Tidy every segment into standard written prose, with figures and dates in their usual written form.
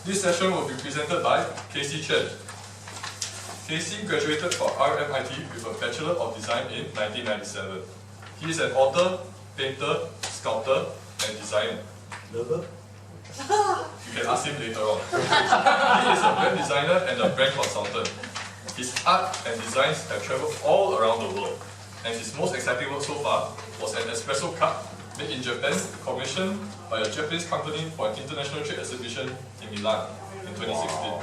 This session will be presented by Casey Chen. Casey graduated from RMIT with a Bachelor of Design in 1997. He is an author, painter, sculptor, and designer. Lover? You can ask him later on. He is a web designer and a brand consultant. His art and designs have traveled all around the world, and his most exciting work so far was an espresso cup made in Japan, commissioned by a Japanese company for an international trade exhibition in Milan in 2016.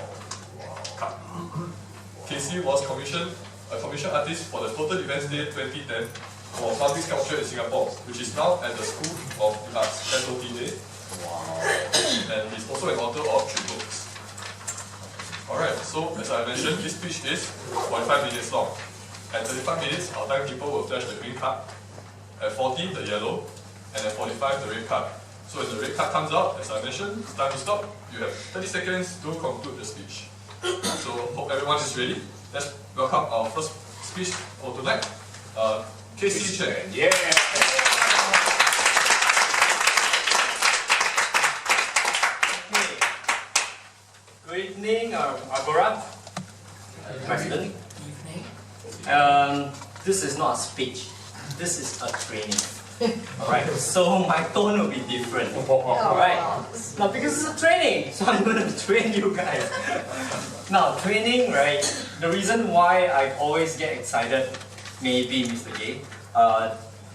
Cup. Casey was a commission artist for the Total Events Day 2010 for public sculpture in Singapore, which is now at the School of the Arts, SOTA. And he's also an author of 3 books. Alright, so as I mentioned, this speech is 45 minutes long. At 35 minutes, our timekeeper will flash the green card. At 40, the yellow. And at 45, the red card. So when the red card comes out, as I mentioned, it's time to stop. You have 30 seconds to conclude the speech. So hope everyone is ready. Let's welcome our first speech for tonight, Casey Chen. Yeah! Good evening, Agora. President. This is not a speech. This is a training. Alright, so my tone will be different. Alright, now because it's a training, so I'm going to train you guys. Now, training, right? The reason why I always get excited, maybe Mr. Gay,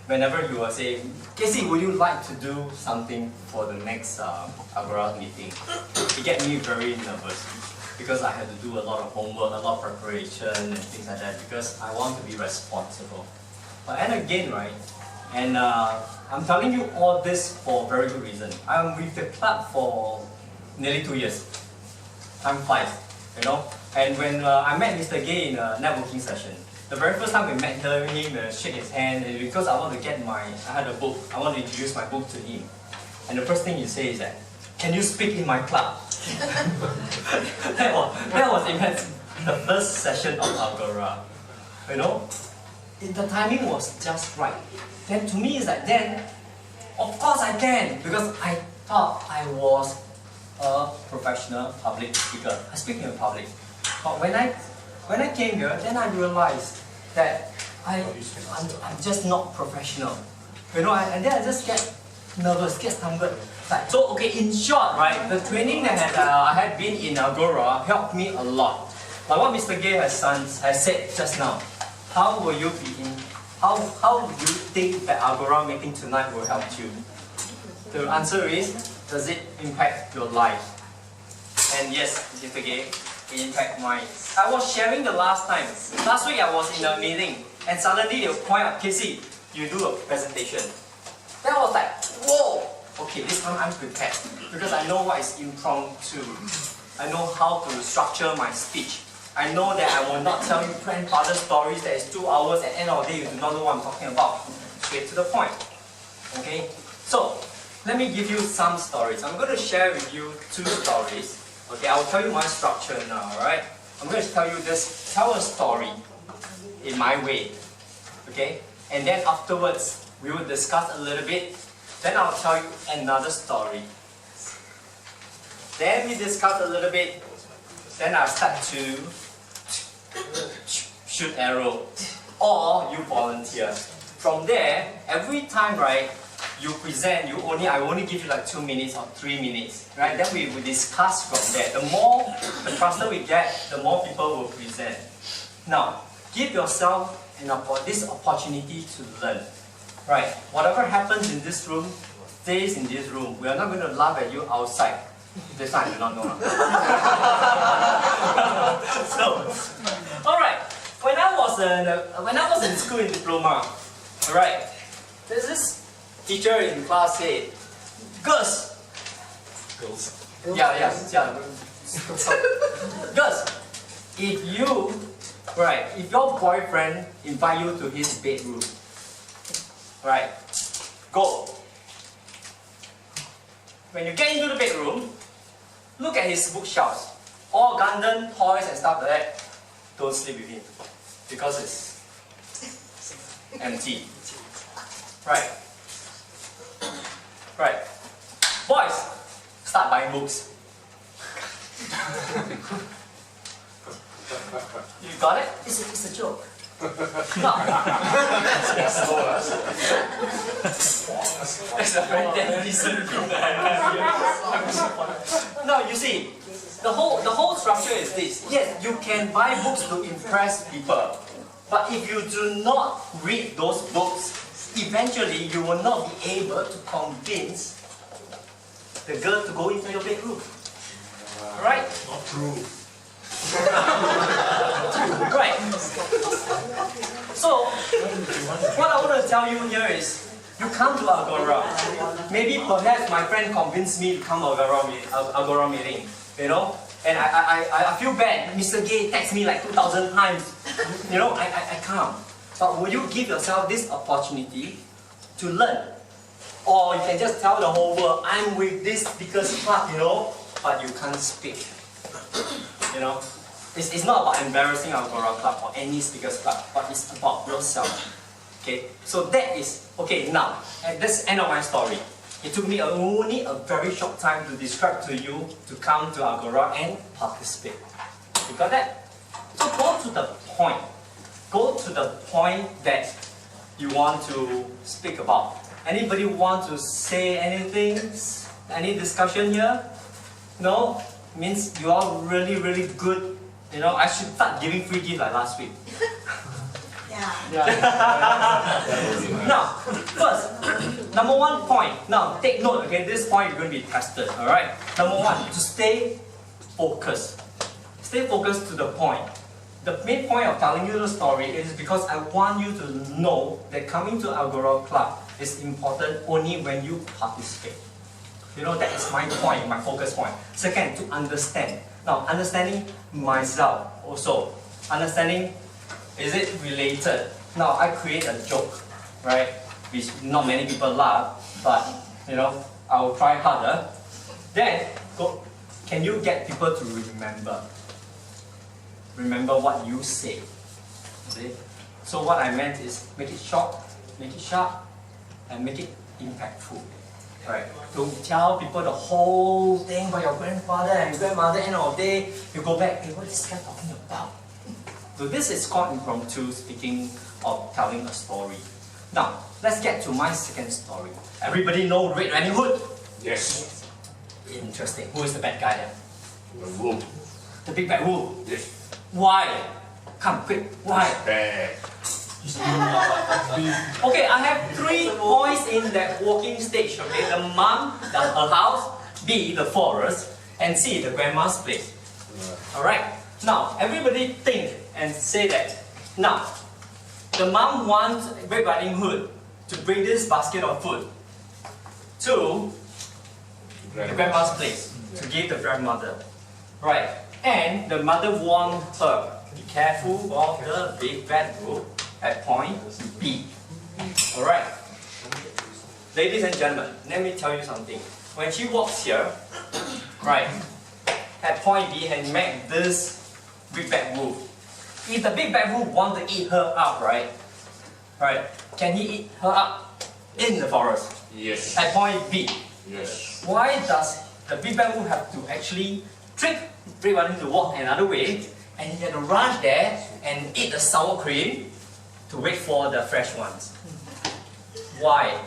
whenever you will say, Casey, would you like to do something for the next Agora meeting? It gets me very nervous because I have to do a lot of homework, a lot of preparation and things like that because I want to be responsible. But and again, right? And I'm telling you all this for a very good reason. I'm with the club for nearly 2 years. Time flies, you know. And when I met Mr. Gay in a networking session, the very first time we met him, shake his hand, and because I want to get I had a book, I want to introduce my book to him. And the first thing he says is that, can you speak in my club? that was immense. The first session of Agora, you know. The timing was just right. Then to me it's like, then, of course I can, because I thought I was a professional public speaker. I speak in public. But when I came here, then I realized that I'm just not professional. You know, and then I just get nervous, get stumbled. Like, so okay, in short, right, the training that I had been in Agora helped me a lot. Like what Mr. Gay has said just now. How will you be in? How do you think that Agora meeting tonight will help you? The answer is, does it impact your life? And yes, Mr. Gay, it impacts mine. I was sharing the last time. Last week I was in a meeting and suddenly they will point out, Casey, you do a presentation. Then I was like, whoa! Okay, this time I'm prepared because I know what is impromptu. I know how to structure my speech. I know that I will not tell you grandfather stories that is 2 hours and at the end of the day you do not know what I'm talking about. Straight to the point. Okay? So, let me give you some stories. I'm going to share with you 2 stories. Okay, I'll tell you my structure now, alright? I'm going to tell a story in my way. Okay? And then afterwards, we will discuss a little bit. Then I'll tell you another story. Then we discuss a little bit. Then I'll start to shoot arrow. Or you volunteer. From there, every time, right, you present, I only give you like 2 minutes or 3 minutes. Right? Then we will discuss from there. The faster we get, the more people will present. Now, give yourself this opportunity to learn. Right? Whatever happens in this room, stays in this room. We are not going to laugh at you outside. This I do not know. So, alright. When I was in school in diploma, alright, there's this teacher in class said, Girls. Yeah. Girls, if your boyfriend invite you to his bedroom, right, go. When you get into the bedroom, look at his bookshelves. All Gundam toys and stuff like that. Don't sleep with him. Because it's empty. Right. Right. Boys, start buying books. You got it? It's a joke. No. It's a very damn decent group that I have here. No, you see, the whole structure is this. Yes, you can buy books to impress people, but if you do not read those books, eventually you will not be able to convince the girl to go into your bedroom. Right? Not true. Right. So, what I want to tell you here is, you come to Agora. Maybe perhaps my friend convinced me to come to Agora meeting, you know? And I feel bad. Mr. Gay texts me like 2,000 times. You know, I come. But will you give yourself this opportunity to learn? Or you can just tell the whole world, I'm with this speakers club, you know, but you can't speak. You know? It's not about embarrassing Agora club or any speakers club, but it's about yourself. Okay? So that is, okay, now, at this end of my story, it took me only a very short time to describe to you to come to Agora and participate. You got that? So go to the point. Go to the point that you want to speak about. Anybody want to say anything? Any discussion here? No? Means you are really, really good. You know, I should start giving free gifts like last week. Now, first, number one point. Now, take note, okay, this point is going to be tested, alright? Number one, to stay focused. Stay focused to the point. The main point of telling you the story is because I want you to know that coming to Agora Club is important only when you participate. You know, that is my point, my focus point. Second, to understand. Now, understanding myself also. Understanding, is it related? Now, I create a joke, right? Which not many people laugh, but, you know, I will try harder. Then, can you get people to remember? Remember what you say. See? So what I meant is, make it short, make it sharp, and make it impactful. Right? Don't tell people the whole thing about your grandfather and grandmother, end of the day, you go back, hey, what is this guy talking about? So this is called impromptu speaking of telling a story. Now, let's get to my second story. Everybody know Red Riding Hood? Yes. Interesting. Who is the bad guy then? The wolf. The big bad wolf? Yes. Why? Come quick, why? Bad. Okay, I have 3 points in that walking stage. Okay, the mom, her house, B, the forest, and C, the grandma's place. Alright, now everybody think and say that. Now, the mom wants Red Riding Hood to bring this basket of food to the grandma's place to give the grandmother. Right, and the mother warned her, be careful of the big bad wolf. At point B. Alright. Ladies and gentlemen, let me tell you something. When she walks here, right, at point B and met this big bad wolf. If the big bad wolf want to eat her up, right, can he eat her up in the forest? Yes. At point B. Yes. Why does the big bad wolf have to actually trick Red Riding to walk another way, and he had to rush there and eat the sour cream to wait for the fresh ones? Why?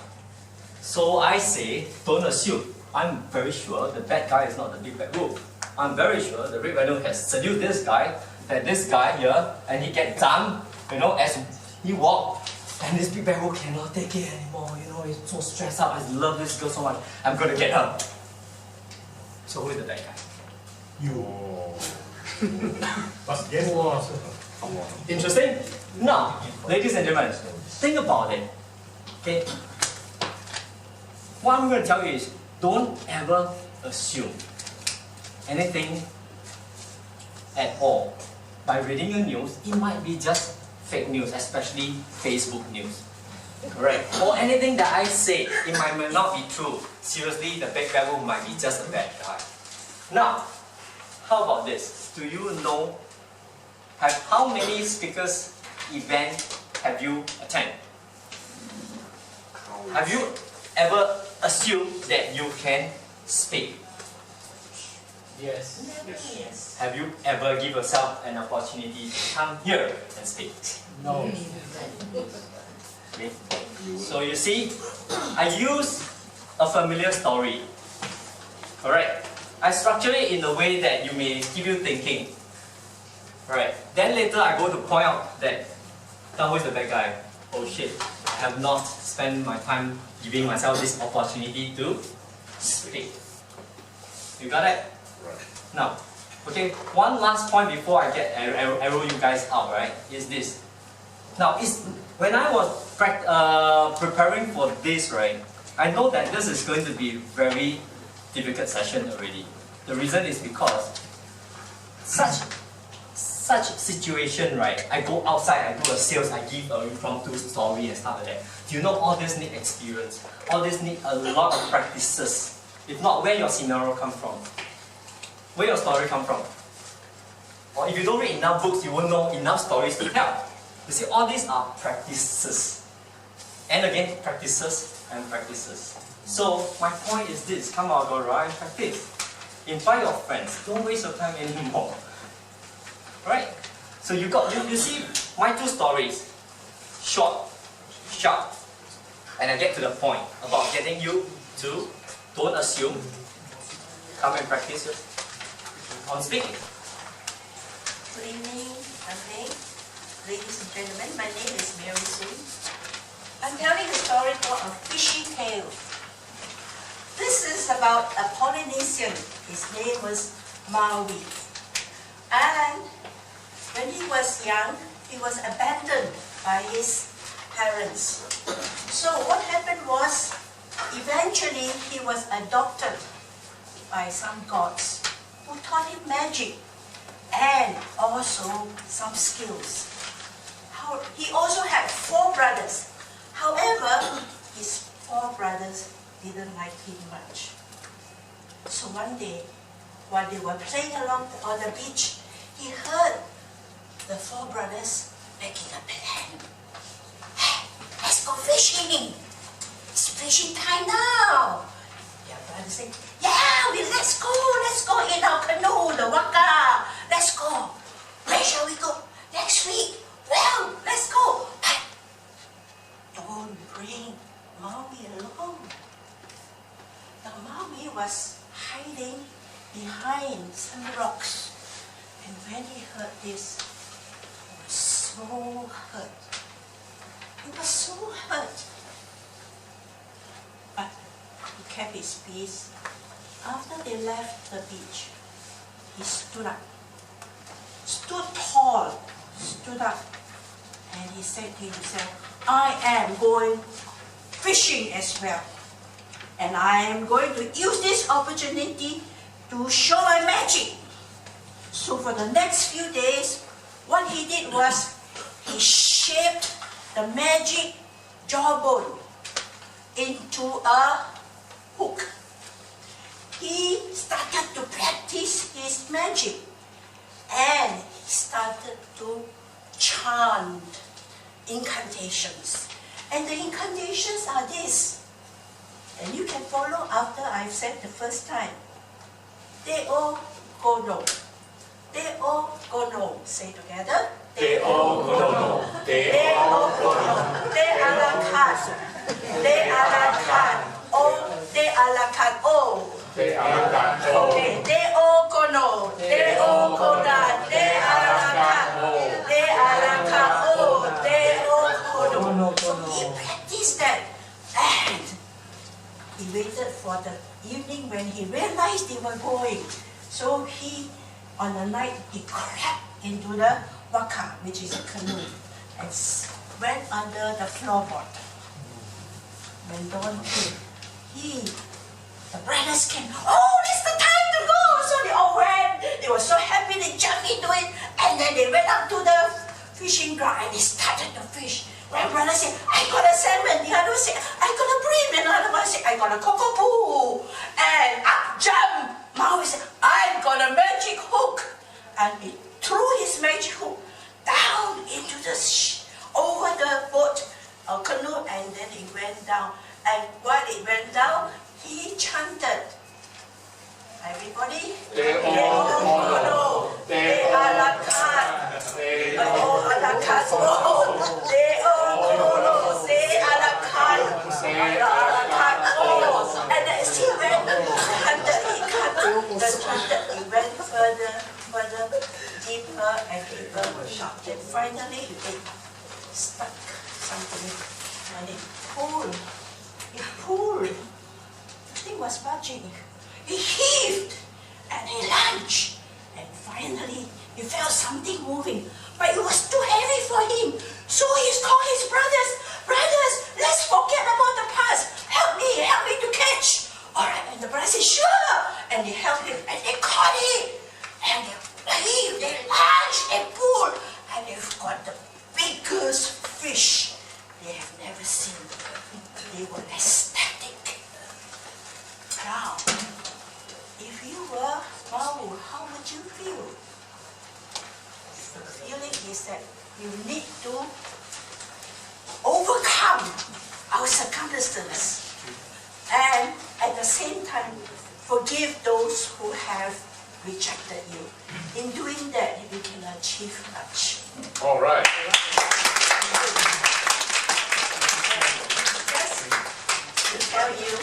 So I say, don't assume. I'm very sure the bad guy is not the big bad wolf. I'm very sure the Red Riding has seduced this guy, that this guy here, and he gets done, you know, as he walked, and this big bad wolf cannot take it anymore, you know, he's so stressed out, I love this girl so much, I'm gonna get her. So who is the bad guy? You. But guess what? Interesting? Now, ladies and gentlemen, think about it. Okay? What I'm going to tell you is, don't ever assume anything at all. By reading the news, it might be just fake news, especially Facebook news. Correct? Or anything that I say, it might not be true. Seriously, the bad guy might be just a bad guy. Now, how about this? Do you know how many speakers event have you attended? Have you ever assumed that you can speak? Yes. Yes. Have you ever given yourself an opportunity to come here and speak? No. Okay. So you see, I use a familiar story. Alright. I structure it in a way that you may keep you thinking. Alright. Then later I go to point out that, now who is the bad guy? Oh shit, I have not spent my time giving myself this opportunity to speak. You got it? Right. Now, okay, one last point before I get arrow you guys out, right, is this. Now, when I was preparing for this, right, I know that this is going to be very difficult session already. The reason is because such situation, right, I go outside, I do a sales, I give a impromptu story and stuff like that. You know, all this need experience. All this need a lot of practices. If not, where your scenario come from? Where your story come from? Or if you don't read enough books, you won't know enough stories to tell. You see, all these are practices. And again, practices and practices. So, my point is this, come out, Agora, and practice. Invite your friends, don't waste your time anymore. Right? So you see, my two stories, short, sharp, and I get to the point about getting you to don't assume, come and practice on speaking. Good evening, ladies and gentlemen. My name is Mary Sue. I'm telling a story called A Fishy Tale. This is about a Polynesian. His name was Maui. And when he was young, he was abandoned by his parents. So what happened was, eventually he was adopted by some gods who taught him magic and also some skills. He also had 4 brothers. However, his 4 brothers didn't like him much. So one day, while they were playing along on the beach, he heard the 4 brothers making a plan. Hey, let's go fishing! It's fishing time now! Their brother said, yeah, let's go in our canoe, the waka. Let's go. Where shall we go? Next week. Well, let's go. But don't bring Maui along. Now Maui was hiding behind some rocks. And when he heard this, he was so hurt. He was so hurt. But he kept his peace. After they left the beach, he stood up. Stood tall. Stood up. And he said to himself, I am going fishing as well. And I am going to use this opportunity to show my magic. So for the next few days, what he did was, he shaped the magic jawbone into a hook. He started to practice his magic. And he started to chant incantations. And the incantations are this. And you can follow after I've said the first time. Deo Gono. Deo Gono. Say together. Deo Gono. Deo Gono. De alakan. De alakan. O. De alakan. O. Okay. Deo Gono. Deo Gonan. De alakan. De alakan. O. Deo Gono. So he practiced that. And he waited for the evening when he realized they were going. So he, on the night, he crept into the waka, which is a canoe, and went under the floorboard. When dawn came, the brothers came, oh, it's the time to go! So they all went, they were so happy, they jumped into it, and then they went up to the fishing ground and they started to fish. One brother said, I got a salmon. The other said, I got a bream. And another one said, I got a cockapoo. And up jumped Maui said, I got a magic hook. And he threw his magic hook down into the over the boat or canoe, and then it went down. And while it went down, he chanted. Everybody? They all They a la carte. They Oh, a la carte. Oh, they all say a la carte. A la carte. Oh, and it still went it went further, deeper and deeper. Then finally it stuck something and it pulled. The thing was budging. He heaved and he lunged. And finally he felt something moving. But it was too heavy for him. So he called his brothers. Brothers, let's forget about the past. Help me to catch. Alright, and the brother said, sure. And they helped him and they caught it. And they lunged and pulled. And they've got the biggest fish they have never seen. They were ecstatic. Now, if you were Paul, how would you feel? The feeling is that you need to overcome our circumstances and at the same time forgive those who have rejected you. In doing that, you can achieve much. All right. Just to tell you,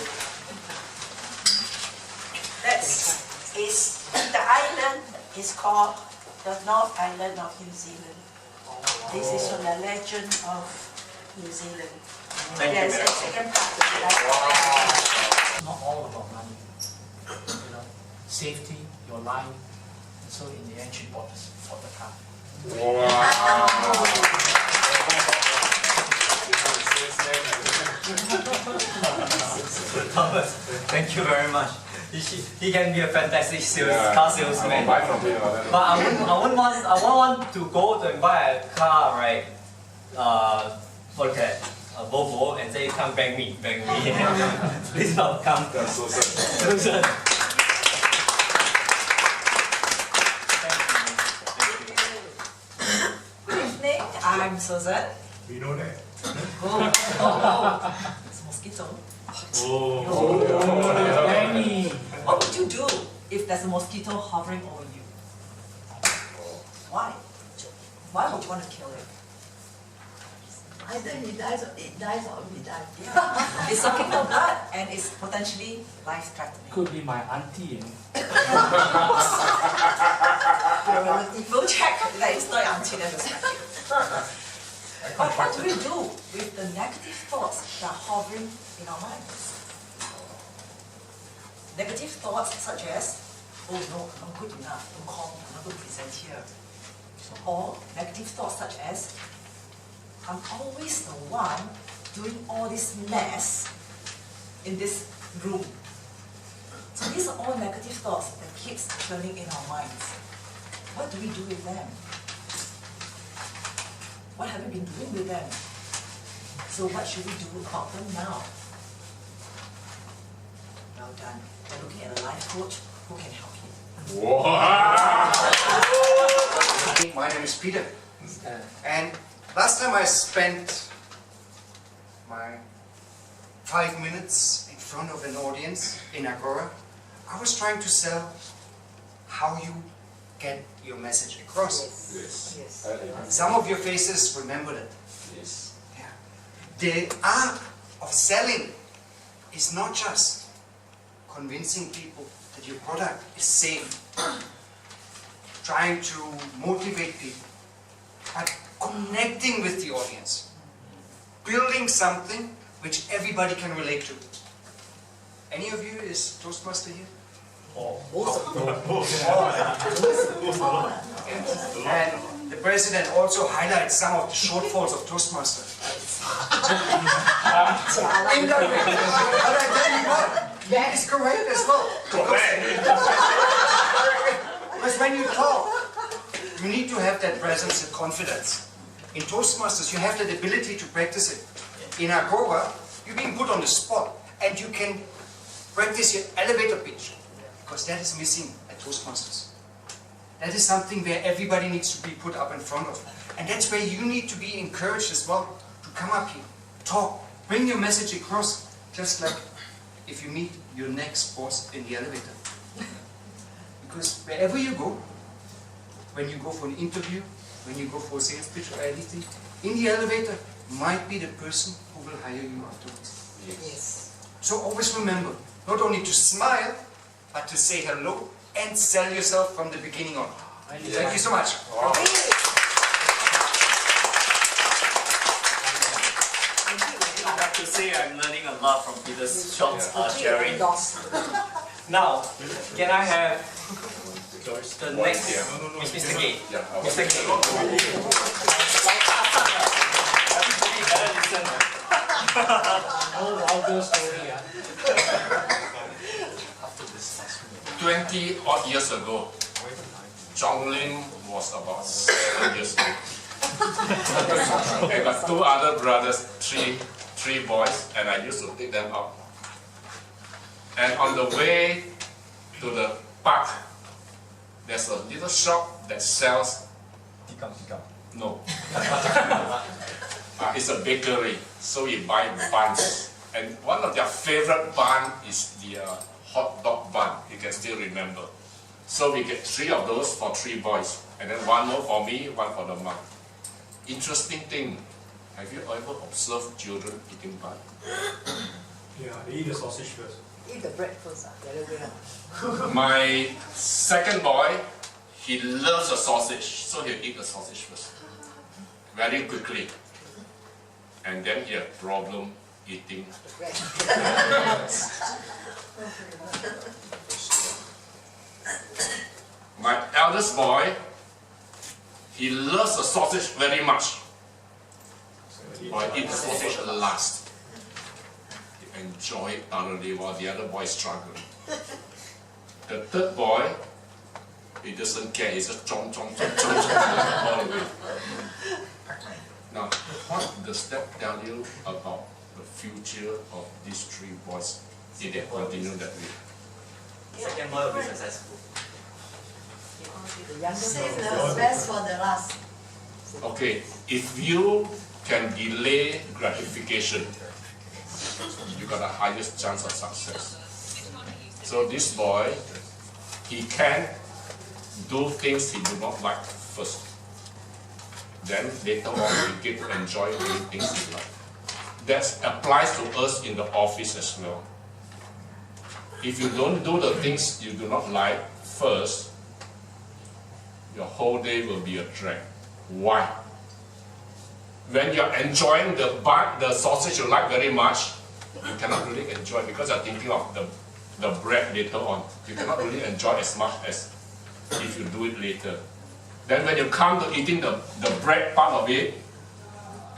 the island is called the North Island of New Zealand. This is from the legend of New Zealand. Thank you, There's a Mary. second part to that. Not all about money. You know, safety, your life. And so in the end, she bought the car. Thomas, thank you very much. He can be a fantastic car salesman. Buy from him. But I wouldn't want to go to buy a car, right? Okay, a Volvo, and say, come bang me. Please not come. That's so sad. Susan. Good evening, I'm Susan. We know that. It's a mosquito. Danny! What would you do if there's a mosquito hovering over you? Why? Why would you want to kill it? Either he dies or it dies or we die. It's sucking the blood and it's potentially life-threatening. Could be my auntie. We'll check that it's not until that is But what do we do with the negative thoughts that are hovering in our minds? Negative thoughts such as, oh no, I'm not good enough, don't call me, I'm not going to present here. Or negative thoughts such as, I'm always the one doing all this mess in this room. So these are all negative thoughts that keeps churning in our minds. What do we do with them? What have we been doing with them? So what should we do about them now? Well done. We're looking at a life coach who can help you. My name is Peter, and last time I spent my 5 minutes in front of an audience in Agora, I was trying to sell how you get your message across. Yes. Some of your faces remember that. Yes. Yeah. The art of selling is not just convincing people that your product is safe, trying to motivate people, but connecting with the audience, building something which everybody can relate to. Any of you is Toastmaster here? And the president also highlights some of the shortfalls of Toastmaster. Indirectly. But I tell you what, that is correct as well. Because when you talk, you need to have that presence and confidence. In Toastmasters, you have that ability to practice it. In Agora, you're being put on the spot, and you can practice your elevator pitch, because that is missing at Toastmasters. That is something where everybody needs to be put up in front of. And that's where you need to be encouraged as well, to come up here, talk, bring your message across, just like if you meet your next boss in the elevator. Because wherever you go, when you go for an interview, when you go for a sales pitch or anything, in the elevator might be the person who will hire you afterwards. Yes. So always remember, not only to smile, but to say hello and sell yourself from the beginning on. Thank you so much. Wow. I have to say I'm learning a lot from Peter's short sharing. Lost. Now, can I have the next? Yeah. Mr. K. Yeah. Mr. K. Everybody better listen. Oh, outdoor story. 20 odd years ago, Zhonglin was about 7 years old. I got 2 other brothers, three boys, and I used to take them out. And on the way to the park, there's a little shop that sells. No. It's a bakery, so we buy buns. And one of their favorite bun is the hot dog bun. You can still remember. So we get 3 of those for 3 boys, and then 1 more for me, 1 for the mom. Interesting thing, have you ever observed children eating bun? Yeah, they eat the sausage first. Eat the bread first, the other way around. My second boy, he loves the sausage, so he'll eat the sausage first, very quickly. And then he had problem eating. Bread. My eldest boy, he loves the sausage very much. But eat the sausage last. He enjoy it thoroughly while the other boy is struggling. The third boy, he doesn't care, he's just chomp all the way. Now, what does that tell you about the future of these 3 boys if they continue that way? Second boy will be successful. The youngest Save one. the best for the last. Okay, if you can delay gratification, you got the highest chance of success. So this boy, he can do things he do not like first. Then later on, we get to enjoy doing things he like. That applies to us in the office as well. If you don't do the things you do not like first, your whole day will be a drag. Why? When you're enjoying the bun, the sausage you like very much, you cannot really enjoy because you're thinking of the bread later on. You cannot really enjoy as much as if you do it later. Then when you come to eating the bread part of it,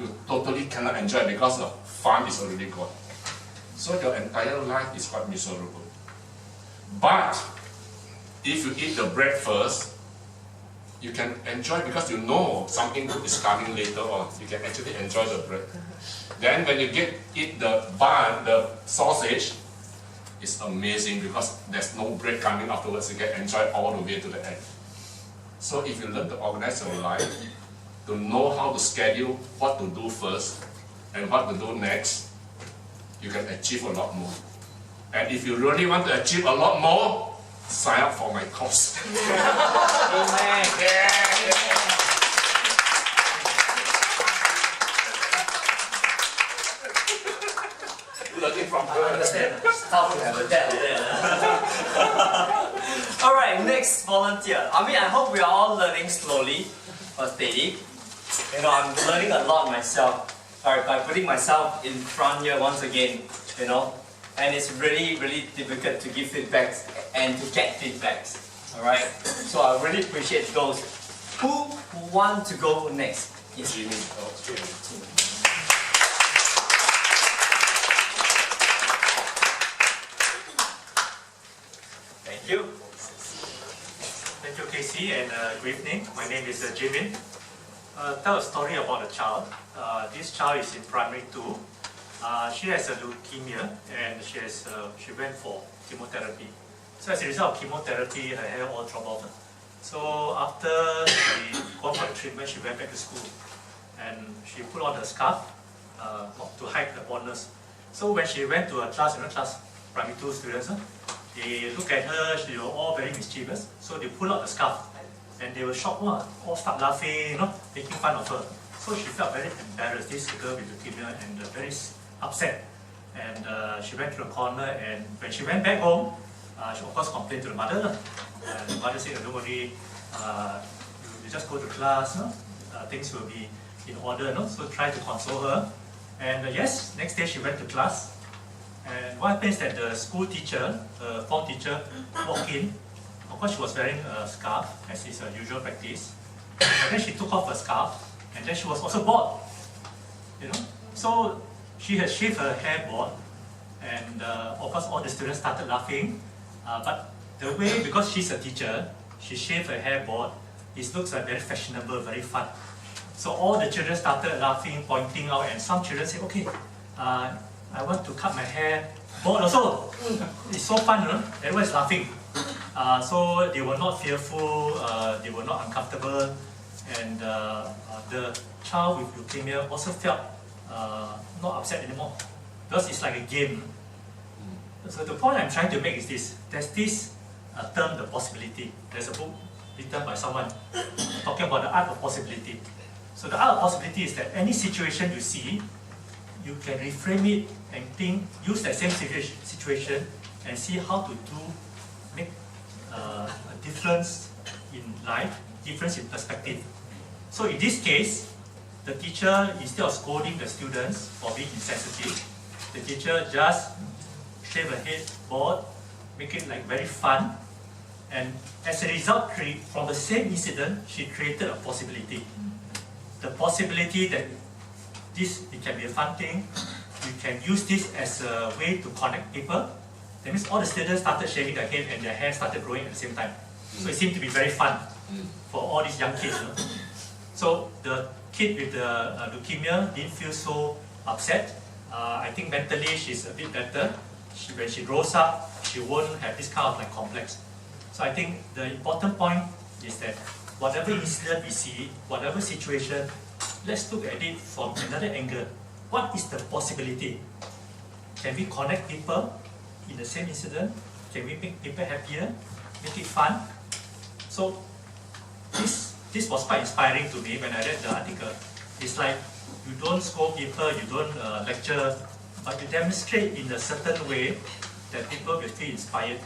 you totally cannot enjoy because the fun is already gone. So your entire life is quite miserable. But if you eat the bread first, you can enjoy because you know something good is coming later on. You can actually enjoy the bread. Then when you eat the bun, the sausage, it's amazing because there's no bread coming afterwards. You can enjoy all the way to the end. So if you learn to organize your life, to know how to schedule what to do first and what to do next, you can achieve a lot more. And if you really want to achieve a lot more, sign up for my course. Amen. Learning from I her. understand. It's tough to have a dad like that. Alright, next volunteer. I mean, I hope we are all learning slowly but steady. You know, I'm learning a lot myself. Alright, by putting myself in front here once again, you know, and it's really, really difficult to give feedbacks and to get feedbacks. Alright, so I really appreciate those. Who want to go next? Yes, Jimmy. thank you. Thank you, Casey, and good evening. My name is Jimin. Tell a story about a child. This child is in primary 2. She has a leukemia and she went for chemotherapy. So as a result of chemotherapy, her hair all dropped off. So after she got for the treatment, she went back to school and she put on her scarf to hide her baldness. So when she went to her class, primary 2 students, They look at her, they were all very mischievous, so they pull out the scarf. And they were shocked, all start laughing, making fun of her. So she felt very embarrassed, this girl with leukemia, and very upset. And she went to the corner, and when she went back home, she of course complained to the mother. And the mother said, don't worry, you just go to class, things will be in order. So try to console her. And yes, next day she went to class. And what happens is that the school teacher, form teacher, walked in. Of course, she was wearing a scarf, as is her usual practice. And then she took off her scarf, and then she was also bald. So she had shaved her hair bald, and of course, all the students started laughing. But the way, because she's a teacher, she shaved her hair bald. It looks like very fashionable, very fun. So all the children started laughing, pointing out, and some children said, "Okay, I want to cut my hair bald also. It's so fun, Everyone is laughing." So they were not fearful, they were not uncomfortable, and the child with leukemia also felt not upset anymore, because it's like a game. So the point I'm trying to make is this: there's this term, the possibility. There's a book written by someone talking about the art of possibility. So the art of possibility is that any situation you see, you can reframe it and think, use that same situation and see how to make a difference in life, difference in perspective. So in this case, the teacher, instead of scolding the students for being insensitive, the teacher just shave her head bald, make it like very fun, and as a result, from the same incident, she created a possibility. The possibility that it can be a fun thing, you can use this as a way to connect people. That means all the students started shaving their head and their hair started growing at the same time. So it seemed to be very fun for all these young kids. So the kid with the leukemia didn't feel so upset. I think mentally she's a bit better. When she grows up, she won't have this kind of complex. So I think the important point is that whatever incident we see, whatever situation, let's look at it from another angle. What is the possibility? Can we connect people in the same incident? Can we make people happier? Make it fun? So this was quite inspiring to me when I read the article. It's like you don't scold people, you don't lecture, but you demonstrate in a certain way that people will feel inspired,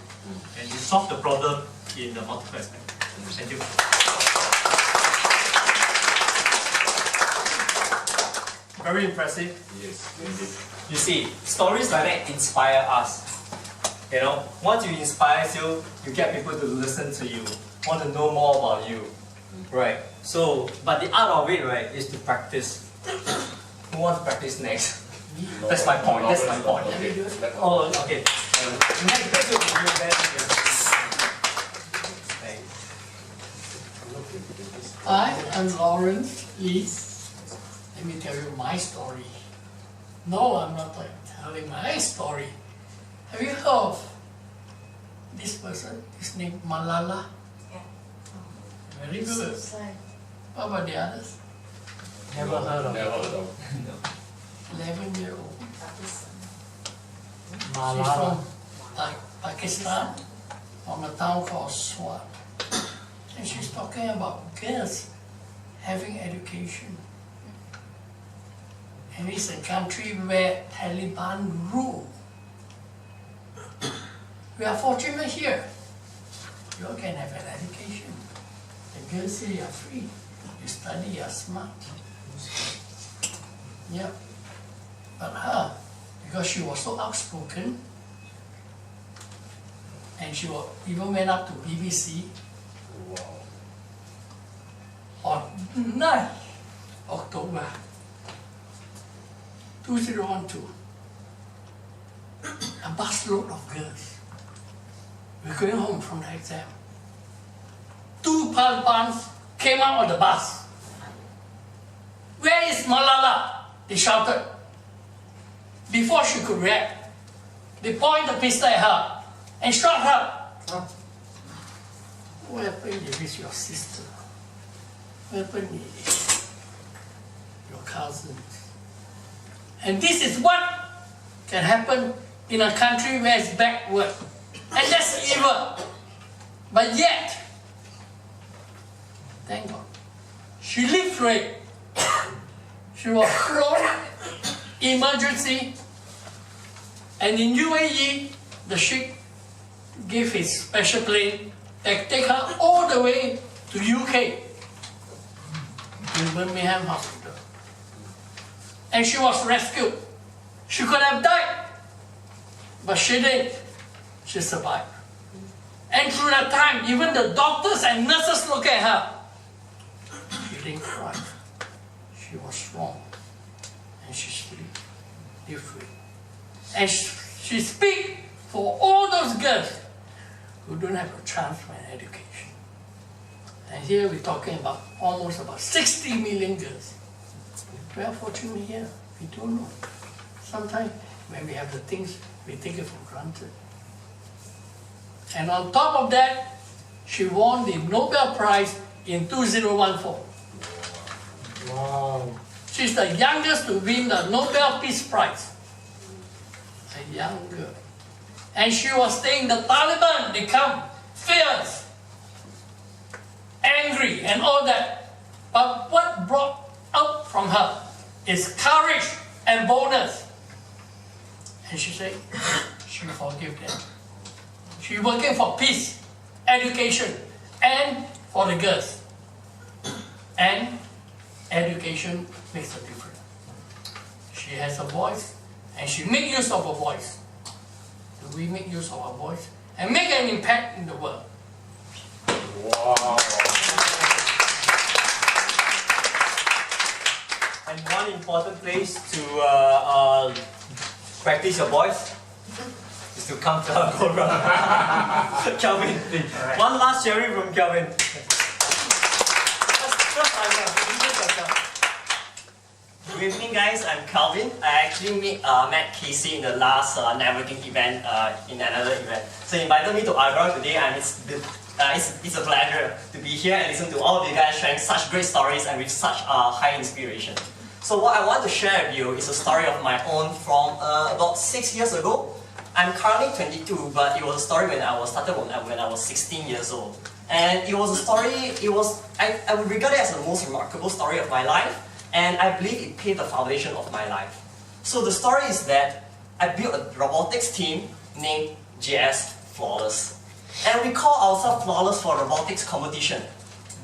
and you solve the problem in the multiple aspects. Thank you. Very impressive. Yes, indeed. You see, stories like that inspire us. Once you inspire you get people to listen to you, want to know more about you. Right. So, but the art of it, right, is to practice. Who wants to practice next? That's my point. That's my point. Oh, okay. Next question is you then. I am Lawrence Lee. Let me tell you my story. No, I'm not telling my story. Have you heard of this person? His name Malala? Yeah. Very good. What about the others? Never heard of Never heard of. 11-year-old. She's Malala. from Pakistan, from a town called Swat. And she's talking about girls having education. And it's a country where Taliban rule. We are fortunate here. You all can have an education. The girls say you are free. You study, you are smart. Yeah. But her, because she was so outspoken, and she even went up to BBC on 9 October 2012. A busload of girls were going home from the exam. 2 Talibans came out of the bus. "Where is Malala?" they shouted. Before she could react, they pointed the pistol at her and shot her. What happened is your sister? What happened is your cousins? And this is what can happen in a country where it's backward. And that's as evil. But yet, thank God, she lived through it. She was flown, emergency, and in UAE, the Sheikh gave his special plane that take her all the way to UK, to Birmingham Hospital. And she was rescued. She could have died, but she didn't. She survived. And through that time, even the doctors and nurses look at her. She didn't cry. She was strong. And she lived free. And she speaks for all those girls who don't have a chance for an education. And here we're talking about almost about 60 million girls. We are fortunate here. We don't know. Sometimes when we have the things, we take it for granted. And on top of that, she won the Nobel Prize in 2014. Wow. She's the youngest to win the Nobel Peace Prize. A young girl. And she was saying the Taliban become fierce, angry, and all that. But what brought out from her is courage and boldness. And she said, she forgave them. She's working for peace, education, and for the girls. And education makes a difference. She has a voice, and she makes use of her voice. Do we make use of our voice and make an impact in the world? Wow. And one important place to practice your voice is to come to Agora. Kelvin, please. Alright. One last sharing from Kelvin. Good evening, guys. I'm Calvin. I actually met Casey in the last networking event, in another event. So he invited me to Agora today, and it's a pleasure to be here and listen to all of you guys sharing such great stories and with such high inspiration. So what I want to share with you is a story of my own from about 6 years ago. I'm currently 22, but it was a story when I was 16 years old. And it was a story, I would regard it as the most remarkable story of my life. And I believe it paved the foundation of my life. So the story is that I built a robotics team named JS Flawless. And we call ourselves Flawless for robotics competition.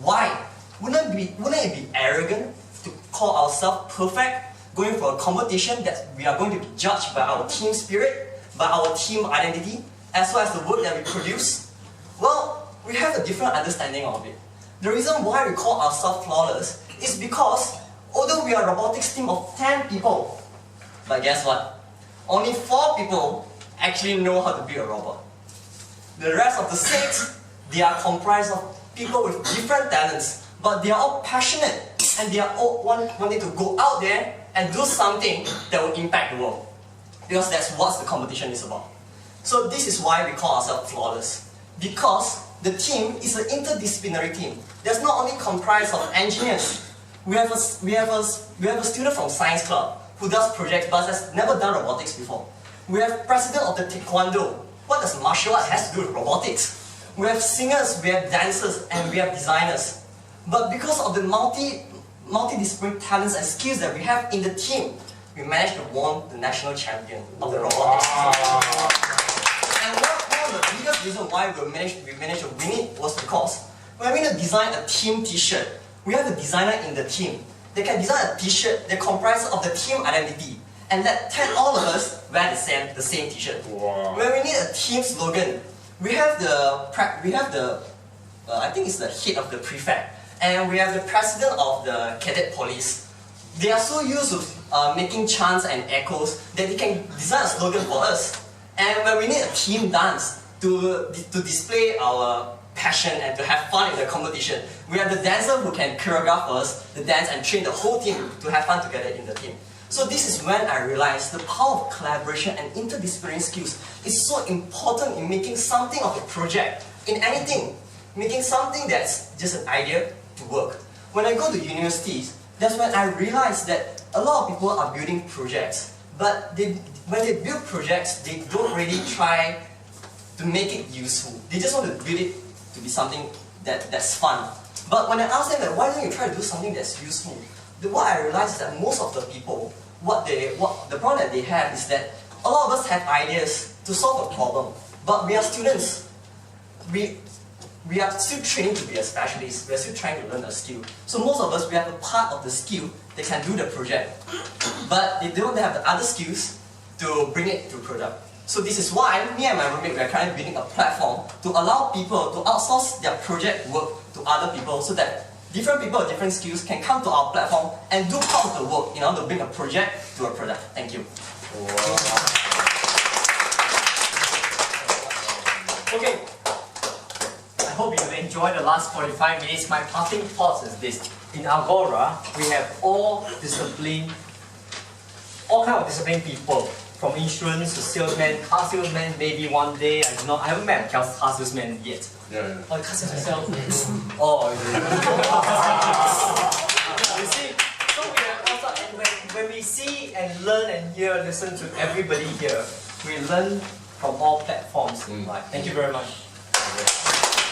Why? Wouldn't it be arrogant to call ourselves perfect, going for a competition that we are going to be judged by our team spirit, by our team identity, as well as the work that we produce? Well, we have a different understanding of it. The reason why we call ourselves Flawless is because although we are a robotics team of 10 people, but guess what? Only 4 people actually know how to build a robot. The rest of the 6, they are comprised of people with different talents, but they are all passionate and they are all wanting to go out there and do something that will impact the world. Because that's what the competition is about. So this is why we call ourselves Flawless. Because the team is an interdisciplinary team. That's not only comprised of engineers. We have a student from Science Club who does projects but has never done robotics before. We have president of the Taekwondo. What does martial art has to do with robotics? We have singers, we have dancers, and we have designers. But because of the multidisciplinary talents and skills that we have in the team, we managed to win the national champion of the robotics team. And one of the biggest reasons why we managed to win it was because when we design a team t-shirt, we have a designer in the team. They can design a t-shirt that comprises of the team identity and let all of us wear the same t-shirt. Wow. When we need a team slogan, we have the I think it's the head of the prefect, and we have the president of the cadet police. They are so used to making chants and echoes that they can design a slogan for us. And when we need a team dance to display our passion and to have fun in the competition, we have the dancer who can choreograph us the dance and train the whole team to have fun together in the team. So this is when I realized the power of collaboration and interdisciplinary skills is so important in making something of a project, in anything, making something that's just an idea to work. When I go to universities, that's when I realized that a lot of people are building projects, but when they build projects, they don't really try to make it useful. They just want to build it to be something that's fun. But when I ask them that why don't you try to do something that's useful, what I realize is that most of the people, the problem that they have is that a lot of us have ideas to solve a problem, but we are students. We are still training to be a specialist. We are still trying to learn a skill. So most of us, we have a part of the skill that can do the project, but they don't have the other skills to bring it to product. So this is why me and my roommate, we are currently building a platform to allow people to outsource their project work to other people, so that different people with different skills can come to our platform and do part of the work in order to bring a project to a product. Thank you. Okay. I hope you enjoyed the last 45 minutes. My parting thoughts is this. In Agora, we have all kind of disciplined people. From insurance to salesman, car salesman, maybe one day, I haven't met a car salesman yet. Yeah. Oh, car salesman. Oh, you see, so we are also, and when we see and learn and hear, listen to everybody here, we learn from all platforms. Right. Thank you very much.